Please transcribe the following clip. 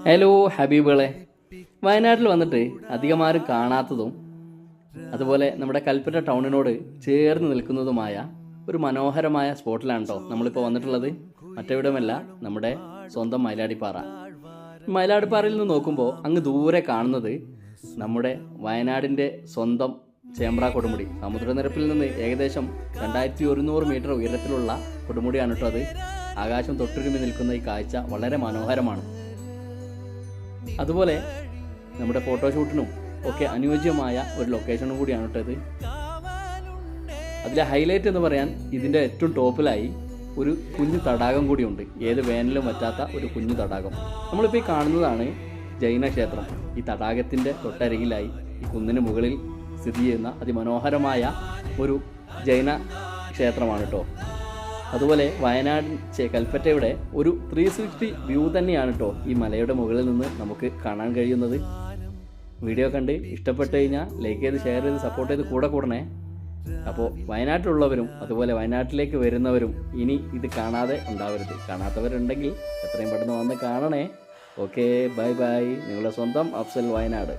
Hello ഹബീബുകളെ, വയനാട്ടിൽ വന്നിട്ട് അധികമാരും കാണാത്തതും അതുപോലെ നമ്മുടെ കൽപ്പറ്റ ടൗണിനോട് ചേർന്ന് നിൽക്കുന്നതുമായ ഒരു മനോഹരമായ സ്പോട്ടിലാണ് കേട്ടോ നമ്മളിപ്പോൾ വന്നിട്ടുള്ളത്. മറ്റെവിടെയുമല്ല, നമ്മുടെ സ്വന്തം മയിലാടിപ്പാറ. മയിലാടിപ്പാറയിൽ നിന്ന് നോക്കുമ്പോൾ അങ്ങ് ദൂരെ കാണുന്നത് നമ്മുടെ വയനാടിൻ്റെ സ്വന്തം ചേമ്പ്ര കൊടുമുടി. സമുദ്രനിരപ്പിൽ നിന്ന് ഏകദേശം 2100 മീറ്റർ ഉയരത്തിലുള്ള കൊടുമുടിയാണ് കേട്ടോ അത്. ആകാശം തൊട്ടുരുമി നിൽക്കുന്ന ഈ കാഴ്ച വളരെ മനോഹരമാണ്. അതുപോലെ നമ്മുടെ ഫോട്ടോഷൂട്ടിനും ഒക്കെ അനുയോജ്യമായ ഒരു ലൊക്കേഷനും കൂടിയാണ് കേട്ടോ ഇത്. അതിലെ ഹൈലൈറ്റ് എന്ന് പറയാൻ ഇതിൻ്റെ ഏറ്റവും ടോപ്പിലായി ഒരു കുഞ്ഞു തടാകം കൂടിയുണ്ട്. ഏത് വേനലും പറ്റാത്ത ഒരു കുഞ്ഞു തടാകം. നമ്മളിപ്പോൾ ഈ കാണുന്നതാണ് ജൈന ക്ഷേത്രം. ഈ തടാകത്തിൻ്റെ തൊട്ടരികിലായി ഈ കുന്നിന് മുകളിൽ സ്ഥിതി ചെയ്യുന്ന അതിമനോഹരമായ ഒരു ജൈന ക്ഷേത്രമാണ് കേട്ടോ. അതുപോലെ വയനാട് കൽപ്പറ്റയുടെ ഒരു 360 വ്യൂ തന്നെയാണ് കേട്ടോ ഈ മലയുടെ മുകളിൽ നിന്ന് നമുക്ക് കാണാൻ കഴിയുന്നത്. വീഡിയോ കണ്ട് ഇഷ്ടപ്പെട്ട് കഴിഞ്ഞാൽ ലൈക്ക് ചെയ്ത് ഷെയർ ചെയ്ത് സപ്പോർട്ട് ചെയ്ത് കൂടണേ. അപ്പോൾ വയനാട്ടിലുള്ളവരും അതുപോലെ വയനാട്ടിലേക്ക് വരുന്നവരും ഇനി ഇത് കാണാതെ ഉണ്ടാവരുത്. കാണാത്തവരുണ്ടെങ്കിൽ എത്രയും പെട്ടെന്ന് വന്ന് കാണണേ. Okay, bye bye. നിങ്ങളുടെ സ്വന്തം അഫ്സൽ വയനാട്.